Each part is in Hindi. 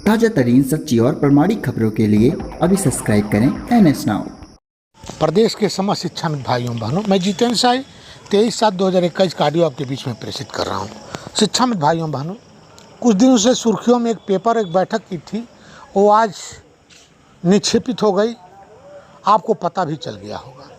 ताज़ा तरीन सच्ची और प्रमाणिक खबरों के लिए अभी सब्सक्राइब करें NS नाउ। प्रदेश के समस्त शिक्षाविद भाइयों बहनों, मैं जितेंद्र साई 23/7/2021 का ऑडियो आपके बीच में प्रेषित कर रहा हूँ। शिक्षाविद भाइयों बहनों, कुछ दिनों से सुर्खियों में एक बैठक की थी, वो आज निक्षेपित हो गई। आपको पता भी चल गया होगा।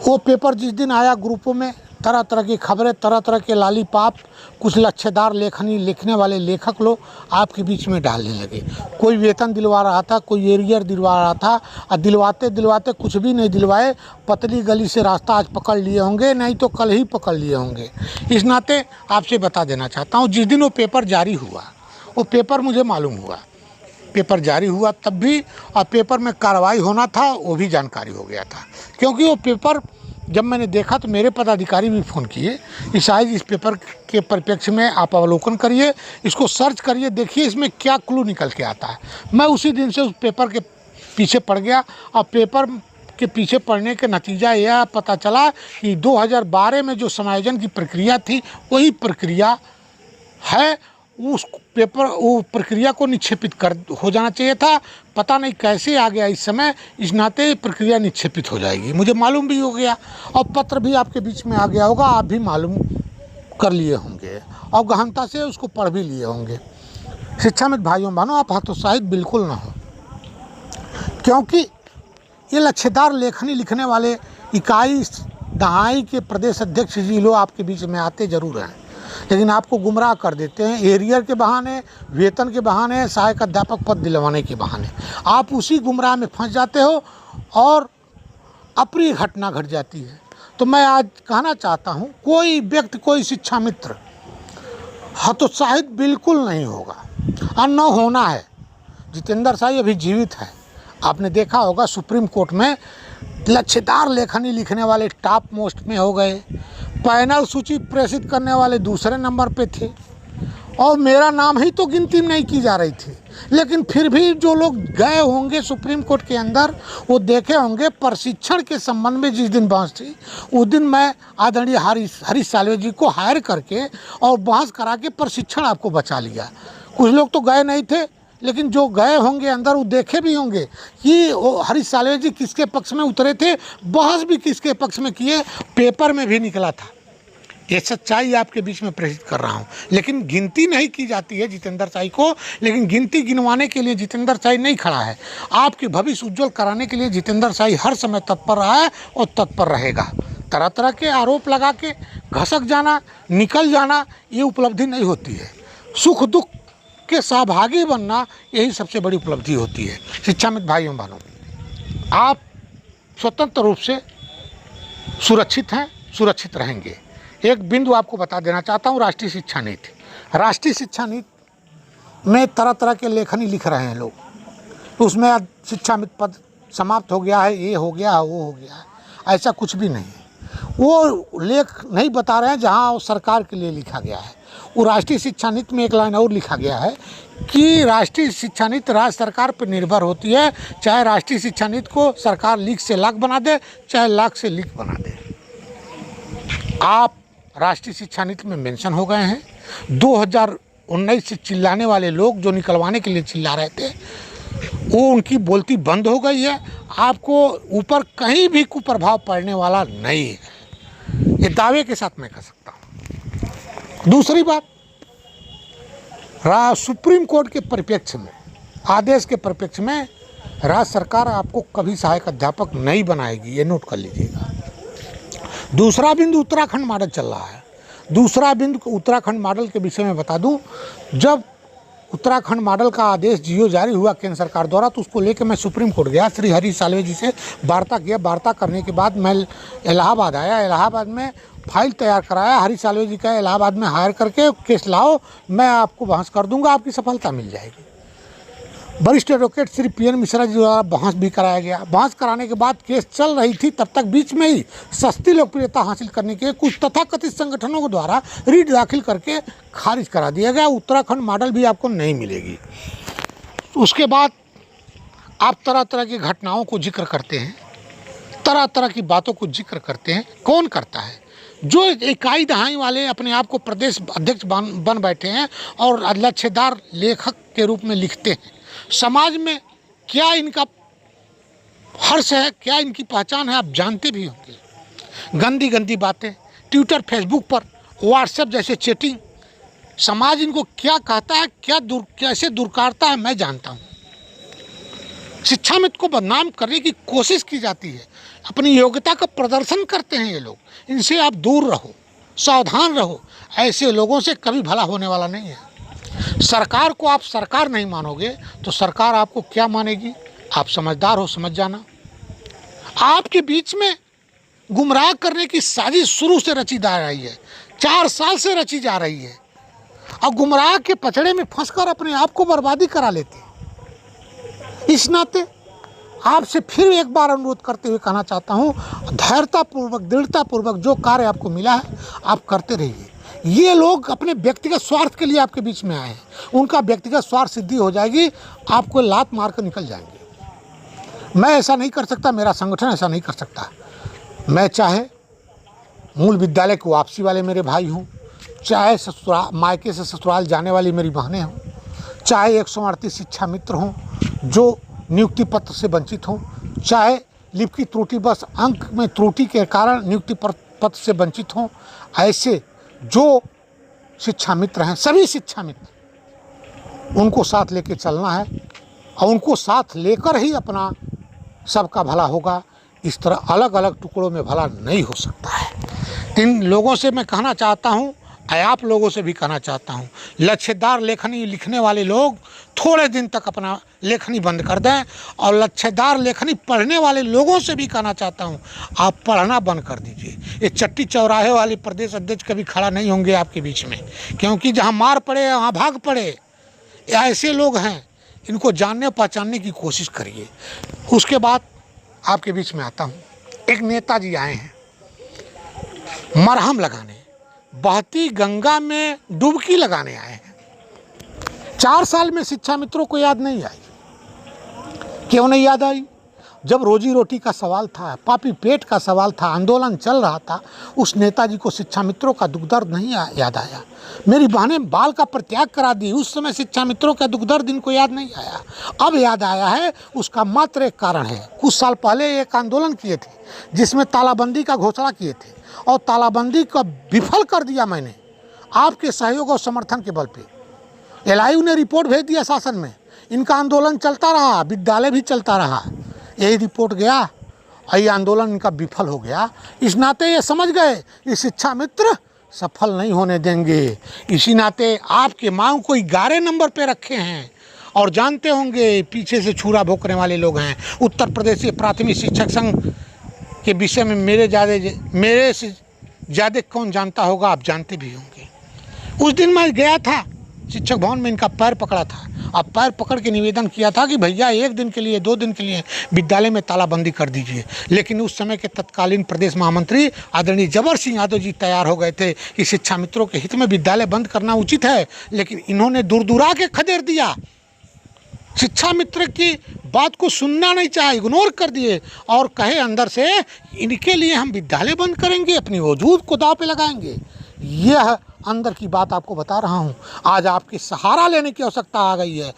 वो पेपर जिस दिन आया, ग्रुपों में तरह तरह की खबरें, तरह तरह के लालीपाप, कुछ लच्छेदार लेखनी लिखने वाले लेखक लोग आपके बीच में डालने लगे। कोई वेतन दिलवा रहा था, कोई एरियर दिलवा रहा था, और दिलवाते दिलवाते कुछ भी नहीं दिलवाए। पतली गली से रास्ता आज पकड़ लिए होंगे, नहीं तो कल ही पकड़ लिए होंगे। इस नाते आपसे बता देना चाहता हूँ, जिस दिन वो पेपर जारी हुआ, वो पेपर मुझे मालूम हुआ, पेपर जारी हुआ तब भी, और पेपर में कार्रवाई होना था वो भी जानकारी हो गया था। क्योंकि वो पेपर जब मैंने देखा तो मेरे पदाधिकारी भी फ़ोन किए कि शायद इस पेपर के परिप्रेक्ष्य में आप अवलोकन करिए, इसको सर्च करिए, देखिए इसमें क्या क्लू निकल के आता है। मैं उसी दिन से उस पेपर के पीछे पड़ गया, और पेपर के पीछे पड़ने के नतीजा यह पता चला कि 2012 में जो समायोजन की प्रक्रिया थी वही प्रक्रिया है। उस पेपर वो प्रक्रिया को निक्षेपित कर हो जाना चाहिए था। पता नहीं कैसे आ गया इस समय, इस नाते प्रक्रिया निक्षेपित हो जाएगी। मुझे मालूम भी हो गया, और पत्र भी आपके बीच में आ गया होगा, आप भी मालूम कर लिए होंगे और गहनता से उसको पढ़ भी लिए होंगे। शिक्षाविद भाइयों बहनों, आप हतोत्साहित बिल्कुल ना हो, क्योंकि ये लच्छेदार लेखनी लिखने वाले इकाई दहाई के प्रदेश अध्यक्ष जी लोग आपके बीच में आते जरूर हैं, लेकिन आपको गुमराह कर देते हैं। एरियर के बहाने, वेतन के बहाने, सहायक अध्यापक पद दिलवाने के बहाने आप उसी गुमराह में फंस जाते हो और अप्रिय घटना घट जाती है। तो मैं आज कहना चाहता हूँ, कोई व्यक्ति, कोई शिक्षा मित्र हतोत्साहित बिल्कुल नहीं होगा, और न होना है। जितेंद्र साई अभी जीवित है। आपने देखा होगा सुप्रीम कोर्ट में लच्छेदार लेखनी लिखने वाले टॉप मोस्ट में हो गए, पैनल सूची प्रेषित करने वाले दूसरे नंबर पे थे, और मेरा नाम ही तो गिनती नहीं की जा रही थी। लेकिन फिर भी जो लोग गए होंगे सुप्रीम कोर्ट के अंदर, वो देखे होंगे प्रशिक्षण के संबंध में जिस दिन बहस थी, उस दिन मैं आदरणीय हरीश साल्वे जी को हायर करके और बहस करा के प्रशिक्षण आपको बचा लिया। कुछ लोग तो गए नहीं थे, लेकिन जो गए होंगे अंदर वो देखे भी होंगे कि वो हरीश साल्वे जी किसके पक्ष में उतरे थे, बहस भी किसके पक्ष में किए, पेपर में भी निकला था। ये सच्चाई आपके बीच में प्रेषित कर रहा हूँ। लेकिन गिनती नहीं की जाती है जितेंद्र साई को, लेकिन गिनती गिनवाने के लिए जितेंद्र साई नहीं खड़ा है। आपके भविष्य उज्जवल कराने के लिए जितेंद्र साई हर समय तत्पर रहा है और तत्पर रहेगा। तरह तरह के आरोप लगा के घसक जाना, निकल जाना, ये उपलब्धि नहीं होती है। सुख दुख के सहभागी बनना, यही सबसे बड़ी उपलब्धि होती है। शिक्षाविद भाइयों बहनों, आप स्वतंत्र रूप से सुरक्षित हैं, सुरक्षित रहेंगे। एक बिंदु आपको बता देना चाहता हूँ, राष्ट्रीय शिक्षा नीति। राष्ट्रीय शिक्षा नीति में तरह तरह के लेखनी लिख रहे हैं लोग, तो उसमें शिक्षाविद पद समाप्त हो गया है, ये हो गया है, वो हो गया है। ऐसा कुछ भी नहीं है। वो लेख नहीं बता रहे हैं जहाँ सरकार के लिए लिखा गया है। वो राष्ट्रीय शिक्षा नीति में एक लाइन और लिखा गया है कि राष्ट्रीय शिक्षा नीति राज्य सरकार पर निर्भर होती है। चाहे राष्ट्रीय शिक्षा नीति को सरकार लीक से लाख बना दे, चाहे लाख से लीक बना दे। आप राष्ट्रीय शिक्षा नीति में मेंशन हो गए हैं। 2019 से चिल्लाने वाले लोग जो निकलवाने के लिए चिल्ला रहे थे, वो उनकी बोलती बंद हो गई है। आपको ऊपर कहीं भी कुप्रभाव पड़ने वाला नहीं है, ये दावे के साथ मैं कह सकता हूँ। दूसरी बात, सुप्रीम कोर्ट के परिप्रेक्ष्य में, आदेश के परिप्रेक्ष्य में राज्य सरकार आपको कभी सहायक अध्यापक नहीं बनाएगी, ये नोट कर लीजिएगा। दूसरा बिंदु, उत्तराखंड मॉडल चल रहा है। दूसरा बिंदु, उत्तराखंड मॉडल के विषय में बता दूं, जब उत्तराखंड मॉडल का आदेश जीओ जारी हुआ केंद्र सरकार द्वारा, तो उसको लेकर मैं सुप्रीम कोर्ट गया, श्री हरीश साल्वे जी से वार्ता किया। वार्ता करने के बाद मैं इलाहाबाद आया, इलाहाबाद में फाइल तैयार कराया। हरीश साल्वे जी का इलाहाबाद में हायर करके केस लाओ, मैं आपको बहस कर दूंगा, आपकी सफलता मिल जाएगी। वरिष्ठ एडवोकेट श्री PN मिश्रा जी द्वारा बहस भी कराया गया। बहस कराने के बाद केस चल रही थी, तब तक बीच में ही सस्ती लोकप्रियता हासिल करने के कुछ तथाकथित संगठनों के द्वारा रीट दाखिल करके खारिज करा दिया गया। उत्तराखंड मॉडल भी आपको नहीं मिलेगी। उसके बाद आप तरह तरह की घटनाओं को जिक्र करते हैं, तरह तरह की बातों को जिक्र करते हैं। कौन करता है? जो इकाई दहाई वाले अपने आप को प्रदेश अध्यक्ष बन बैठे हैं और लच्छेदार लेखक के रूप में लिखते हैं, समाज में क्या इनका हर्ष है, क्या इनकी पहचान है, आप जानते भी होंगे। गंदी गंदी बातें ट्विटर, फेसबुक पर, व्हाट्सएप जैसे चैटिंग, समाज इनको क्या कहता है, कैसे दुरकारता है, मैं जानता हूँ। शिक्षा मित्र को बदनाम करने की कोशिश की जाती है, अपनी योग्यता का प्रदर्शन करते हैं ये लोग। इनसे आप दूर रहो, सावधान रहो, ऐसे लोगों से कभी भला होने वाला नहीं है। सरकार को आप सरकार नहीं मानोगे तो सरकार आपको क्या मानेगी? आप समझदार हो, समझ जाना। आपके बीच में गुमराह करने की साजिश शुरू से रची जा रही है, 4 साल से रची जा रही है, और गुमराह के पचड़े में फंसकर अपने आप को बर्बादी करा लेते हैं। इस नाते आपसे फिर एक बार अनुरोध करते हुए कहना चाहता हूँ, धैर्यतापूर्वक, दृढ़तापूर्वक जो कार्य आपको मिला है आप करते रहिए। ये लोग अपने व्यक्तिगत स्वार्थ के लिए आपके बीच में आए हैं, उनका व्यक्तिगत स्वार्थ सिद्धि हो जाएगी, आपको लात मार कर निकल जाएंगे। मैं ऐसा नहीं कर सकता, मेरा संगठन ऐसा नहीं कर सकता। मैं चाहे मूल विद्यालय की वापसी वाले मेरे भाई हों, चाहे ससुराल मायके से ससुराल जाने वाली मेरी बहनें हों, चाहे 138 शिक्षा मित्र हों जो नियुक्ति पत्र से वंचित हों, चाहे लिपि त्रुटि बस अंक में त्रुटि के कारण नियुक्ति पत्र से वंचित हों, ऐसे जो शिक्षा मित्र हैं, सभी शिक्षा मित्र, उनको साथ लेके चलना है और उनको साथ लेकर ही अपना सबका भला होगा। इस तरह अलग अलग टुकड़ों में भला नहीं हो सकता है। इन लोगों से मैं कहना चाहता हूँ, आप लोगों से भी कहना चाहता हूँ, लच्छेदार लेखनी लिखने वाले लोग थोड़े दिन तक अपना लेखनी बंद कर दें, और लच्छेदार लेखनी पढ़ने वाले लोगों से भी कहना चाहता हूँ, आप पढ़ना बंद कर दीजिए। ये चट्टी चौराहे वाले प्रदेश अध्यक्ष कभी खड़ा नहीं होंगे आपके बीच में, क्योंकि जहाँ मार पड़े वहाँ भाग पड़े। ऐसे लोग हैं, इनको जानने पहचानने की कोशिश करिए। उसके बाद आपके बीच में आता हूँ, एक नेताजी आए हैं मरहम लगाने, बहती गंगा में डुबकी लगाने आए हैं। 4 साल में शिक्षा मित्रों को याद नहीं आई। क्यों नहीं याद आई? जब रोजी रोटी का सवाल था, पापी पेट का सवाल था, आंदोलन चल रहा था, उस नेताजी को शिक्षा मित्रों का दुख दर्द नहीं याद आया। मेरी बहनें बाल का परित्याग करा दी, उस समय शिक्षा मित्रों का दुख दर्द इनको याद नहीं आया। अब याद आया है, उसका मात्र एक कारण है। कुछ साल पहले एक आंदोलन किए थे जिसमें तालाबंदी का घोषणा किए थे, और तालाबंदी का विफल कर दिया मैंने आपके सहयोग और समर्थन के बल पे। LIU ने रिपोर्ट भेज दिया शासन में, इनका आंदोलन चलता रहा, विद्यालय भी चलता रहा, यही रिपोर्ट गया और ये आंदोलन इनका विफल हो गया। इस नाते ये समझ गए ये शिक्षा मित्र सफल नहीं होने देंगे। इसी नाते आपके मांग को 11 नंबर पे रखे हैं, और जानते होंगे पीछे से छुरा भोंकने वाले लोग हैं। उत्तर प्रदेश प्राथमिक शिक्षक संघ के विषय में मेरे से ज़्यादा कौन जानता होगा, आप जानते भी होंगे। उस दिन मैं गया था शिक्षक भवन में, इनका पैर पकड़ा था, अब पैर पकड़ के निवेदन किया था कि भैया 1 दिन के लिए, 2 दिन के लिए विद्यालय में तालाबंदी कर दीजिए। लेकिन उस समय के तत्कालीन प्रदेश महामंत्री आदरणीय जबर सिंह यादव जी तैयार हो गए थे कि शिक्षा मित्रों के हित में विद्यालय बंद करना उचित है, लेकिन इन्होंने दूर दूरा के खदेड़ दिया। शिक्षा मित्र की बात को सुनना नहीं चाहे, इग्नोर कर दिए और कहे अंदर से इनके लिए हम विद्यालय बंद करेंगे, अपनी वजूद को दांव पे लगाएंगे। यह अंदर की बात आपको बता रहा हूँ। आज आपके सहारा लेने की आवश्यकता आ गई है।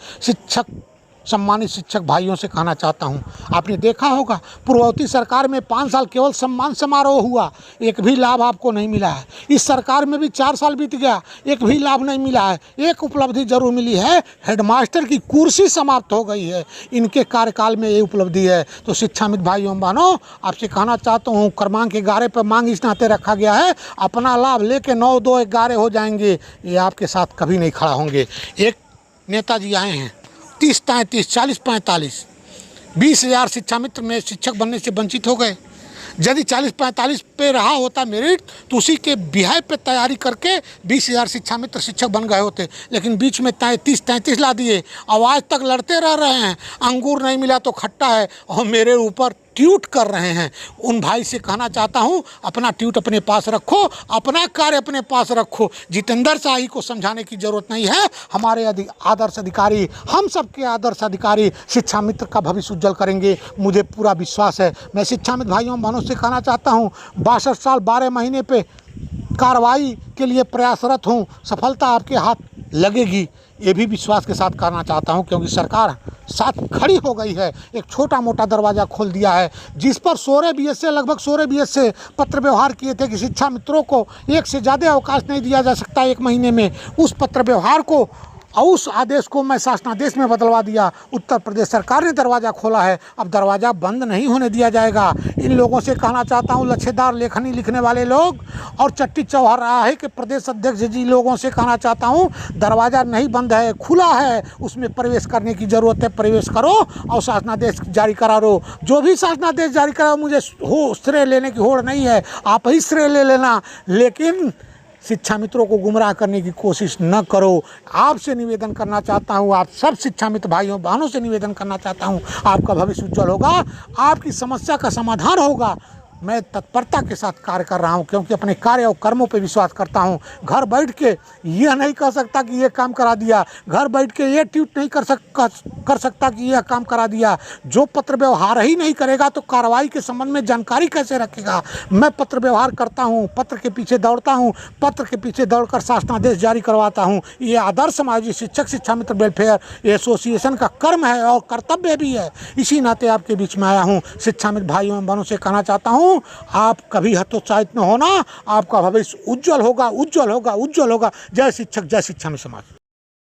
सम्मानित शिक्षक भाइयों से कहना चाहता हूँ, आपने देखा होगा पूर्ववर्ती सरकार में 5 साल केवल सम्मान समारोह हुआ, एक भी लाभ आपको नहीं मिला है। इस सरकार में भी 4 साल बीत गया, एक भी लाभ नहीं मिला है। एक उपलब्धि जरूर मिली है, हेडमास्टर की कुर्सी समाप्त हो गई है, इनके कार्यकाल में ये उपलब्धि है। तो शिक्षा मित्र भाइयों बहनों, आपसे कहना चाहता हूँ, क्रमांक 11 पर मांग इस नाते रखा गया है, अपना लाभ लेके 9, 2, 11 हो जाएंगे, ये आपके साथ कभी नहीं खड़ा होंगे। एक नेताजी आए हैं 30, 33, 40, 45, 20,000 शिक्षा मित्र में शिक्षक बनने से वंचित हो गए। यदि 40-45 पे रहा होता मेरिट तो उसी के बिहाय पे तैयारी करके 20,000 शिक्षा मित्र शिक्षक बन गए होते, लेकिन बीच में 33 ला दिए। आज तक लड़ते रह रहे हैं, अंगूर नहीं मिला तो खट्टा है, और मेरे ऊपर ट्यूट कर रहे हैं। उन भाई से कहना चाहता हूँ, अपना ट्यूट अपने पास रखो, अपना कार्य अपने पास रखो। जितेंद्र शाही को समझाने की जरूरत नहीं है। हमारे आदर्श अधिकारी, हम सबके आदर्श अधिकारी शिक्षा मित्र का भविष्य उज्जवल करेंगे, मुझे पूरा विश्वास है। मैं शिक्षा मित्र भाइयों बहनों से कहना चाहता हूँ, 62 साल 12 महीने पे कार्रवाई के लिए प्रयासरत हूँ। सफलता आपके हाथ लगेगी, ये भी विश्वास के साथ करना चाहता हूँ, क्योंकि सरकार साथ खड़ी हो गई है। एक छोटा मोटा दरवाज़ा खोल दिया है, जिस पर 16 BS से लगभग 16 BS से पत्र व्यवहार किए थे कि शिक्षा मित्रों को एक से ज़्यादा अवकाश नहीं दिया जा सकता 1 महीने में। उस पत्र व्यवहार को और उस आदेश को मैं शासनादेश में बदलवा दिया। उत्तर प्रदेश सरकार ने दरवाज़ा खोला है, अब दरवाज़ा बंद नहीं होने दिया जाएगा। इन लोगों से कहना चाहता हूँ, लच्छेदार लेखनी लिखने वाले लोग और चट्टी चौराहे के प्रदेश अध्यक्ष जी लोगों से कहना चाहता हूँ, दरवाज़ा नहीं बंद है, खुला है, उसमें प्रवेश करने की ज़रूरत है। प्रवेश करो और शासनादेश जारी करा लो। जो भी शासनादेश जारी करा, मुझे श्रेय लेने की होड़ नहीं है, आप ही श्रेय ले लेना, लेकिन शिक्षा मित्रों को गुमराह करने की कोशिश न करो। आपसे निवेदन करना चाहता हूँ, आप सब शिक्षा मित्र भाइयों बहनों से निवेदन करना चाहता हूँ, आपका भविष्य उज्जवल होगा, आपकी समस्या का समाधान होगा। मैं तत्परता के साथ कार्य कर रहा हूँ, क्योंकि अपने कार्य और कर्मों पे विश्वास करता हूँ। घर बैठ के यह नहीं कह सकता कि ये काम करा दिया, घर बैठ के ये ट्वीट नहीं कर सकता कि यह काम करा दिया। जो पत्र व्यवहार ही नहीं करेगा तो कार्रवाई के संबंध में जानकारी कैसे रखेगा। मैं पत्र व्यवहार करता हूँ, पत्र के पीछे दौड़ता हूँ, पत्र के पीछे दौड़कर शासनादेश जारी करवाता हूँ। ये आदर्श समाजी शिक्षक शिक्षा मित्र वेलफेयर एसोसिएशन का कर्म है और कर्तव्य भी है। इसी नाते आपके बीच में आया हूँ। शिक्षा मित्र भाइयों एवं बहनों से कहना चाहता हूँ, आप कभी हतोत्साहित न होना, आपका भविष्य उज्जवल होगा, उज्जवल होगा, उज्जवल होगा। जय शिक्षक, जय शिक्षा में समाज।